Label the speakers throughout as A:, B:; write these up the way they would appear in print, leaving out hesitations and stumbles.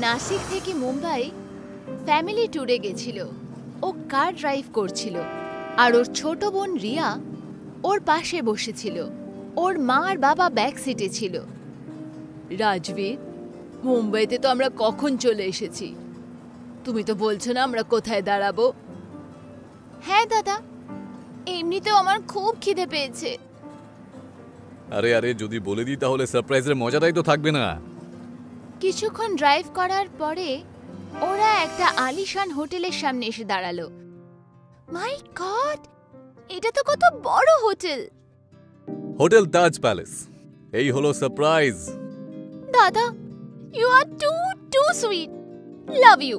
A: নাসিক থেকে মুম্বাই ফ্যামিলি ট্যুরে গেছিল। ও কার ড্রাইভ করছিল আর ওর ছোট বোন রিয়া ওর পাশে বসেছিল। ওর মা আর বাবা ব্যাক সিটে ছিল। রাজবীর, মুম্বাইতে তো আমরা কখন চলে এসেছি, তুমি তো বলছো না আমরা কোথায় দাঁড়াবো? হ্যাঁ দাদা, এমনিতেও আমার খুব খিদে পেয়েছে।
B: আরে আরে, যদি বলে দিই তাহলে সারপ্রাইজের মজাটাই তো থাকবে না।
A: কিছুক্ষণ ড্রাইভ করার পরে ওরা একটা আলিশান হোটেলের সামনে এসে দাঁড়ালো। মাই গড, এটা তো কত বড় হোটেল!
B: Hotel Taj palace. এই হলো সারপ্রাইজ।
A: দাদা, you are too sweet, love you.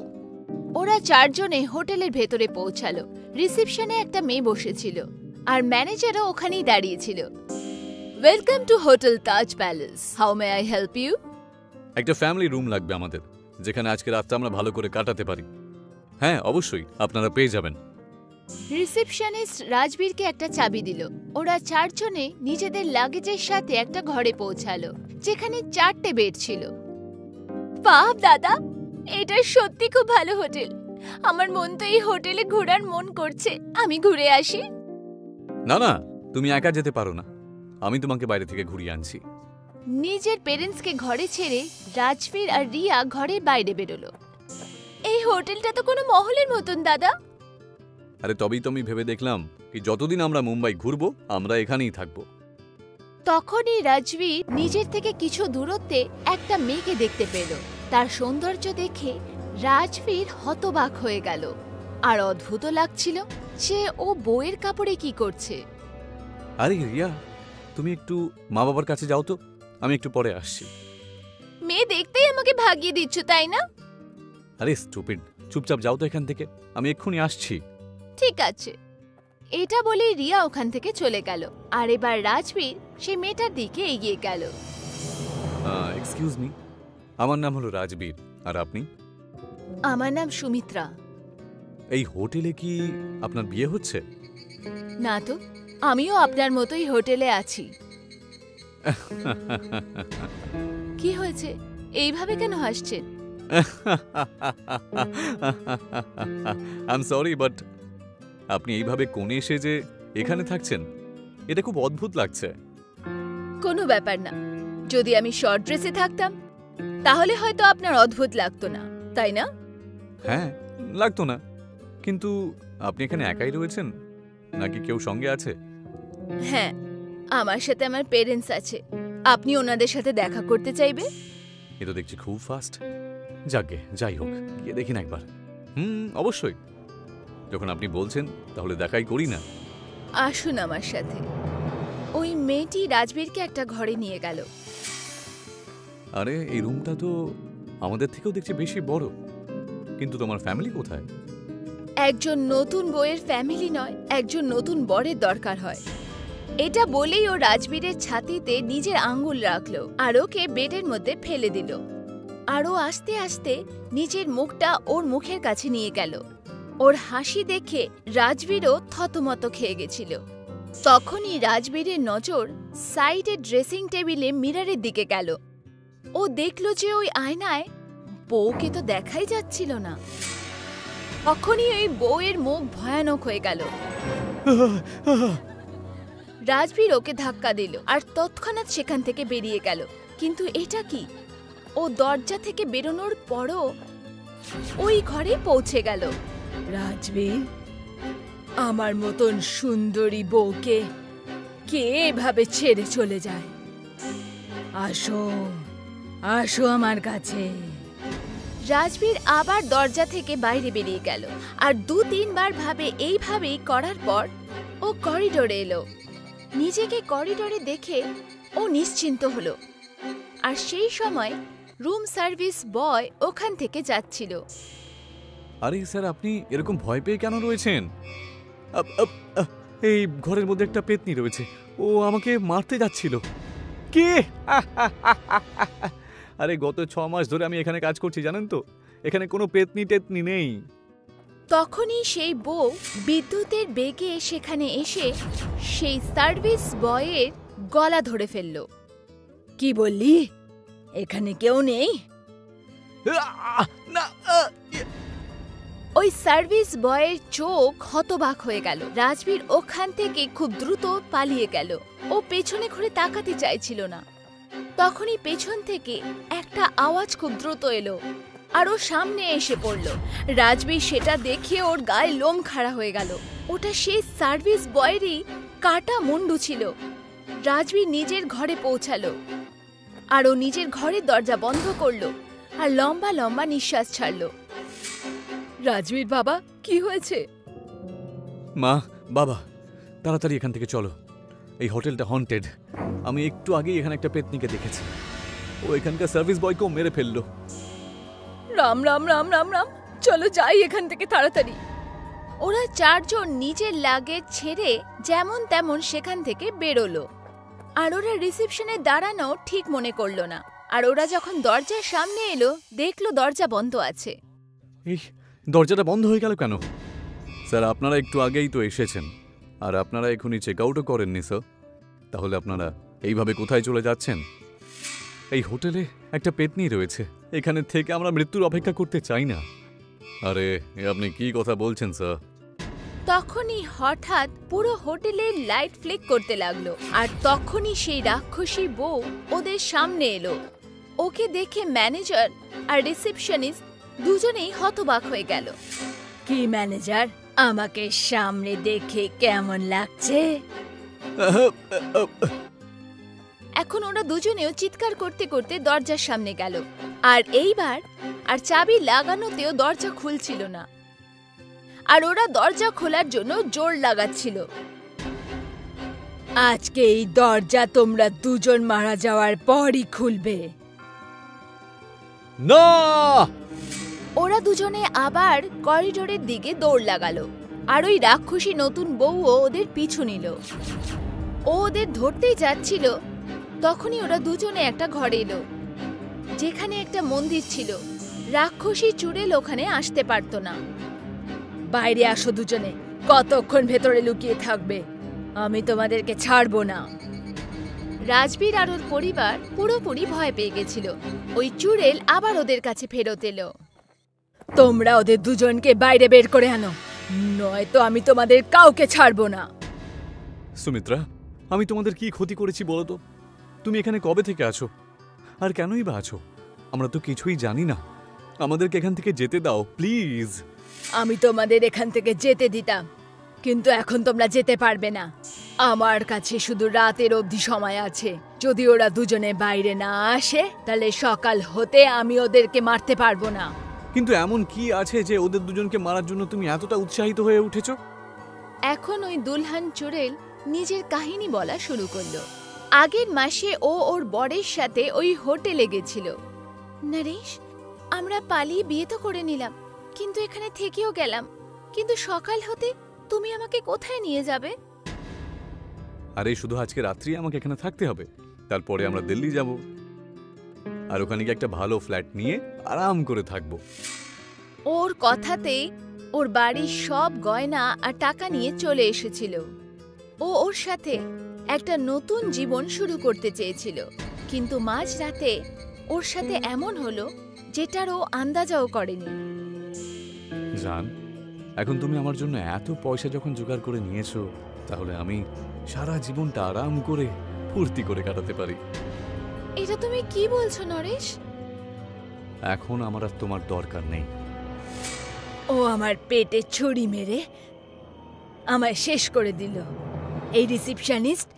A: ওরা চারজনে হোটেলের ভেতরে পৌঁছালো। রিসেপশনে একটা মেয়ে বসেছিল আর ম্যানেজারও ওখানেই দাঁড়িয়েছিল। Welcome to hotel Taj palace, how may I help you?
B: একটা ফ্যামিলি রুম লাগবে আমাদের, যেখানে আজকে রাতটা আমরা ভালো করে কাটাতে পারি। হ্যাঁ অবশ্যই, আপনারা পেয়ে যাবেন।
A: রিসেপশনিস্ট রাজবীরকে একটা চাবি দিল। ওরা চারজনে নিজেদের লাগেজের সাথে একটা ঘরে পৌঁছালো, যেখানে 4টে বেড ছিল। বাহ দাদা, এটা সত্যি খুব ভালো হোটেল। আমার মন তো এই হোটেলে ঘোরার মন করছে। আমি ঘুরে আসি।
B: না না, তুমি একা যেতে পারো না, আমি তোমাকে বাইরে থেকে ঘুরিয়ে আনছি।
A: নিজের পেরেন্টসকে ঘরে ছেড়ে রাজবীর আর রিয়া ঘরের বাইরে বেরোলো। এই হোটেলটা তো কোনো মহলের মতন দাদা।
B: আরে তবেই তো আমি ভেবে দেখলাম কি যতদিন আমরা মুম্বাই ঘুরবো আমরা এখানেই থাকবো।
A: তখনই রাজবীর নিজের থেকে কিছু দূরত্বে একটা মেয়েকে দেখতে পেল। তার সৌন্দর্য দেখে রাজবীর হতবাক হয়ে গেল। আর অদ্ভুত লাগছিল যে ও বউয়ের কাপড়ে কি করছে।
B: আরে রিয়া, তুমি একটু মা বাবার কাছে যাও তো, আমি একটু পরে আসছি।
A: মেয়ে দেখতেই আমাকে ভাগিয়ে দিচ্ছ, তাই না?
B: আরে স্টুপিড, চুপচাপ যাও তো এখান থেকে, আমি এক্ষুনি আসছি।
A: ঠিক আছে। এটা বলে রিয়া ওখান থেকে চলে গেল। আর এবার রাজবীর সে মেয়েটার দিকে এগিয়ে গেল।
B: এক্সকিউজ মি, আমার নাম হলো রাজবীর, আর আপনি?
A: আমার নাম সুমিত্রা।
B: এই হোটেলে কি আপনার বিয়ে হচ্ছে?
A: না তো, আমিও আপনার মতোই হোটেলে আছি। কি হয়েছে, এইভাবে কেন হাসছেন?
B: আই এম সরি, বাট আপনি এইভাবে কোণে এসে যে এখানে থাকছেন, এটা খুব অদ্ভুত লাগছে।
A: কোনো ব্যাপার না, যদি আমি শর্ট ড্রেসে থাকতাম তাহলে হয়তো আপনার অদ্ভুত লাগতো না, তাই না?
B: হ্যাঁ, লাগতো না, কিন্তু আপনি এখানে একাই রয়েছেন নাকি কেউ সঙ্গে আছে?
A: হ্যাঁ, আমার সাথে আমার পেরেন্টস আছে। আপনি ওনাদের সাথে দেখা করতে চাইবে?
B: এ তো দেখছি খুব ফাস্ট। যাকগে, যাই হোক, গিয়ে দেখি না একবার। অবশ্যই, যখন আপনি বলছেন তাহলে দেখাই করি না।
A: আসুন আমার সাথে। ওই মেয়েটি রাজবীরকে একটা ঘরে নিয়ে গেল।
B: আরে এই রুমটা তো আমাদের থেকেও দেখছি বেশি বড়, কিন্তু তোমার ফ্যামিলি কোথায়?
A: একজন নতুন বউয়ের ফ্যামিলি নয়, একজন নতুন বরের দরকার হয়। এটা বলেই ও রাজবীরের ছাতিতে নিজের আঙ্গুল রাখলো আর ওকে বেডের মধ্যে ফেলে দিল। আর ও আস্তে আস্তে নিজের মুখটা ওর মুখের কাছে নিয়ে গেল। ওর হাসি দেখে রাজবীরও থতমত খেয়ে গেছিল। তখনই রাজবীরের নজর সাইডের ড্রেসিং টেবিলে মিররের দিকে গেল। ও দেখল যে ওই আয়নায় বউকে তো দেখাই যাচ্ছিল না। তখনই ওই বউয়ের মুখ ভয়ানক হয়ে গেল। রাজবীর ওকে ধাক্কা দিল আর তৎক্ষণাৎ সেখান থেকে বেরিয়ে গেল। কিন্তু এটা কি, ও দরজা থেকে বেরোনোর পরও ওই ঘরে পৌঁছে গেল। রাজবীর, আমার মতন সুন্দরী বউকে কে এভাবে ছেড়ে চলে যায়? আসো, আসো আমার কাছে। রাজবীর আবার দরজা থেকে বাইরে বেরিয়ে গেল আর 2-3 বার ভাবে এইভাবেই করার পর ও করিডোরে এলো। নিজেকে করিডোরে দেখে ও নিশ্চিন্ত হলো। আর সেই সময় রুম সার্ভিস বয় ওখান থেকে যাচ্ছিল।
B: আরে স্যার, আপনি এরকম ভয় পেয়ে কেন রয়েছেন? এই ঘরের মধ্যে একটা পেতনি রয়েছে, ও আমাকে মারতে যাচ্ছিল। কে? আরে গত 6 মাস ধরে আমি এখানে কাজ করছি, জানেন তো, এখানে কোনো পেতনি টেতনি নেই।
A: তখনই সেই বউ বিদ্যুতের বেগে সেখানে এসে সেই সার্ভিস বয়ের গলা ধরে ফেলল। কি বললি? এখানে কেউ নেই?
B: না।
A: ওই সার্ভিস বয়ের চোখ হতবাক হয়ে গেল। রাজবীর ওখান থেকে খুব দ্রুত পালিয়ে গেল। ও পেছনে ঘুরে তাকাতে চাইছিল না। তখনই পেছন থেকে একটা আওয়াজ খুব দ্রুত এলো আর ও সামনে এসে পড়ল। রাজবীর সেটা দেখে ওর গায়ে লোম খাড়া হয়ে গেল। ওটা সেই সার্ভিস বয়েরই কাটা মুন্ডু ছিল। রাজবীর নিজের ঘরে পৌঁছালো আর ও নিজের ঘরের দরজা বন্ধ করলো আর লম্বা লম্বা নিঃশ্বাস ছাড়লো। রাজবীর বাবা, কি হয়েছে?
B: মা, বাবা, তাড়াতাড়ি এখান থেকে চলো। এই হোটেলটা হন্টেড। আমি একটু আগেই এখানে একটা পেতনিকে দেখেছি। ও এখানকার সার্ভিস বয়কেও মেরে ফেললো।
A: রাম রাম রাম রাম রাম, চলো যাই এখান থেকে তাড়াতাড়ি। ওরা চারজন নিজের লাগেজ ছেড়ে যেমন তেমন সেখান থেকে বেরোলো। আর ওরা রিসেপশনে দাঁড়ানো ঠিক মনে করলো না। আর ওরা যখন দরজার সামনে এলো, দেখলো দরজা বন্ধ আছে।
B: এই দরজাটা বন্ধ হয়ে গেল কেন? স্যার, আপনারা একটু আগেই তো এসেছেন আর আপনারা এখনই চেক আউটও করেননি স্যার। তাহলে আপনারা এইভাবে কোথায় চলে যাচ্ছেন? এই হোটেলে একটা পেতনি রয়েছে। এখানে থেকে আমরা মৃত্যুর অপেক্ষা করতে চাই না। আরে আপনি কি কথা বলছেন স্যার?
A: তখনই হঠাৎ পুরো হোটেলের লাইট ফ্লিক করতে লাগলো আর তখনই সেই রাক্ষসী বউ ওদের সামনে এলো। ওকে দেখে ম্যানেজার আর রিসেপশনিস্ট দুজনেই হতবাক হয়ে গেল। কি ম্যানেজার, আমাকে সামনে দেখে কেমন লাগছে? এখন ওরা দুজনেও চিৎকার করতে করতে দরজার সামনে গেল। আর এইবার আর চাবি লাগানোতেও দরজা খুলছিল না। আর ওরা দরজা খোলার জন্য জোর লাগাচ্ছিল। আজকে এই দরজা তোমরা দুজন মারা যাওয়ার পরই খুলবে।
B: না!
A: ওরা দুজনে আবার করিডোরের দিকে দৌড় লাগালো আর ওই রাক্ষসী নতুন বউও ওদের পিছু নিল। ও ওদের ধরতেই যাচ্ছিল, তখনই ওরা দুজনে একটা ঘরে এলো যেখানে একটা মন্দির ছিল। রাক্ষসী চুড়েল ওখানে আসতে পারত না। বাইরে আসো দুজনে, কতক্ষণ ভেতরে লুকিয়ে থাকবে? আমি তোমাদেরকে ছাড়বো না। রাজবীর আর ওর পরিবার পুরোপুরি ভয় পেয়ে গেছিল। ওই চুড়েল আবার ওদের কাছে ফেরত এলো। তোমরা ওদের দুজনকে বাইরে বের করে আনো, নয়তো আমি তোমাদের কাউকে ছাড়বো না।
B: সুমিত্রা, আমি তোমাদের কি ক্ষতি করেছি বলো তো? তুমি এখানে কবে থেকে আছো আর কেনই বা আছো? আমরা তো কিছুই জানি না। আমাদেরকে এখান থেকে যেতে দাও প্লিজ।
A: আমি তোমাদের এখান থেকে যেতে দিতাম, কিন্তু এখন তোমরা যেতে পারবে না। আমার কাছে শুধু রাতের অবধি সময় আছে। যদি ওরা দুজনে বাইরে না আসে, তাহলে সকাল হতে আমি ওদেরকে মারতে পারবো না।
B: কিন্তু এমন কি আছে যে ওদের দুজনকে মারার জন্য তুমি এতটা উৎসাহিত হয়ে উঠেছো?
A: এখন ওই দুলহান চুড়েল নিজের কাহিনী বলা শুরু করলো। আগের মাসে ও ওর বরের সাথে ওই হোটেলে গেছিল। নরেশ, আমরা পালিয়ে বিয়ে তো করে নিলাম, কিন্তু এখানে থেকেও গেলাম। কিন্তু সকাল হতে তুমি আমাকে কোথায় নিয়ে যাবে?
B: আরে শুধু আজকে রাত্রি আমাকে এখানে থাকতে হবে, তারপরে আমরা দিল্লি যাব আর ওখানে গিয়ে একটা ভালো ফ্ল্যাট নিয়ে আরাম করে থাকবো।
A: ওর কথাতেই ওর বাড়ির সব গয়না আর টাকা নিয়ে চলে এসেছিল। ও ওর সাথে একটা নতুন জীবন শুরু করতে চেয়েছিল, কিন্তু মাঝরাতে ওর সাথে এমন হলো যেটার ও আন্দাজাও করেনি।
B: জান, এখন তুমি আমার জন্য এত পয়সা যখন জোগাড় করে নিয়েছো, তাহলে আমি সারা জীবনটা আরাম করে ফুর্তি করে কাটাতে পারি।
A: এটা তুমি কি বলছো নরেশ?
B: এখন আমার আর তোমার দরকার নেই।
A: ও আমার পেটে ছুরি মেরে আমায় শেষ করে দিল। এই রিসেপশনিস্ট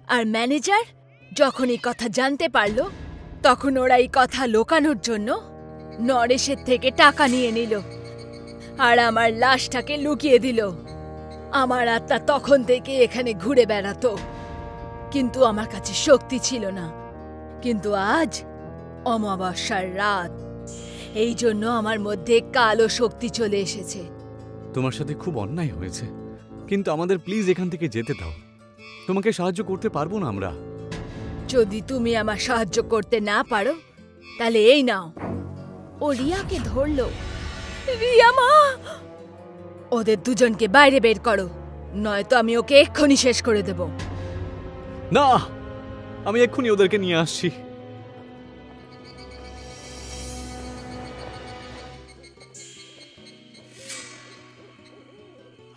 A: আর ম্যানেজার যখন এই কথা জানতে পারলো, তখন ওরা এই কথা লুকানোর জন্য নরেশের থেকে টাকা নিয়ে নিল আর আমার লাশটাকে লুকিয়ে দিল। আমার আত্মা তখন থেকে এখানে ঘুরে বেড়াতো, কিন্তু আমার কাছে শক্তি ছিল না। কিন্তু আজ অমাবস্যার রাত, এই জন্য আমার মধ্যে কালো শক্তি চলে এসেছে।
B: তোমার সাথে খুব অন্যায় হয়েছে, কিন্তু আমাদের প্লিজ এখান থেকে যেতে দাও। তোমাকে সাহায্য করতে পারবো না আমরা।
A: যদি তুমি আমার সাহায্য করতে না পারো, তাহলে এই নাও। ও রিয়াকে ধরলো। রিয়া মা, ওদের দুজনকে বাইরে বের করো, নয়তো আমি ওকে এক্ষুনি শেষ করে দেব।
B: না, আমি এক্ষুনি ওদেরকে নিয়ে আসছি।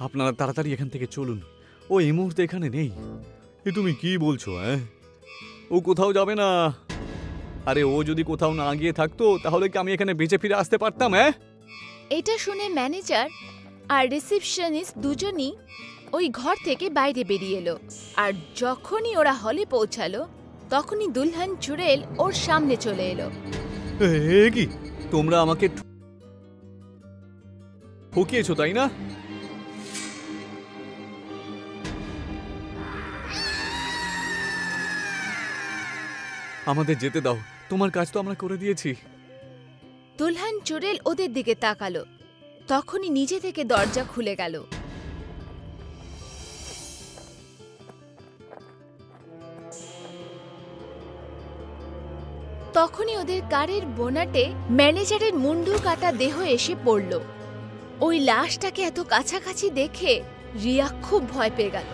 B: আপনারা তাড়াতাড়ি এখান থেকে চলুন। ও এই মুহূর্তে এখানে নেই। এ তুমি কি বলছো? হ্যাঁ, ও কোথাও যাবে না। আরে ও যদি কোথাও না গিয়ে থাকতো তাহলে কি আমি এখানে বেঁচে ফিরে আসতে পারতাম? হ্যাঁ,
A: এটা শুনে ম্যানেজার আর রিসেপশনিস্ট দুজনই ওই ঘর থেকে বাইরে বেরিয়ে এলো। আর যখনই ওরা হলে পৌঁছালো তখনই দুলহান চুড়েল ওর সামনে চলে এলো।
B: এ কি, তোমরা আমাকে ঠকিয়েছো তাই না? আমাদের যেতে দাও, তোমার কাজ তো আমরা করে দিয়েছি।
A: দুলহান চুড়েল ওদের দিকে তাকালো, তখনই নিজে থেকে দরজা খুলে গেল। তখনই ওদের কারের বোনাটে ম্যানেজারের মুন্ডু কাটা দেহ এসে পড়ল। ওই লাশটাকে এত কাছাকাছি দেখে রিয়া খুব ভয় পেয়ে গেল।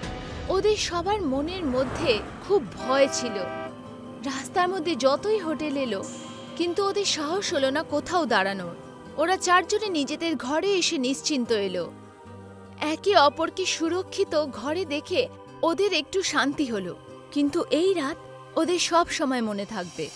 A: ওদের সবার মনের মধ্যে খুব ভয় ছিল। রাস্তার মধ্যে যতই হোটেল এলো কিন্তু ওদের সাহস হলো না কোথাও দাঁড়ানোর। ওরা চারজনে নিজেদের ঘরে এসে নিশ্চিন্ত এলো। একে অপরকে সুরক্ষিত ঘরে দেখে ওদের একটু শান্তি হলো, কিন্তু এই রাত ওদের সব সময় মনে থাকবে।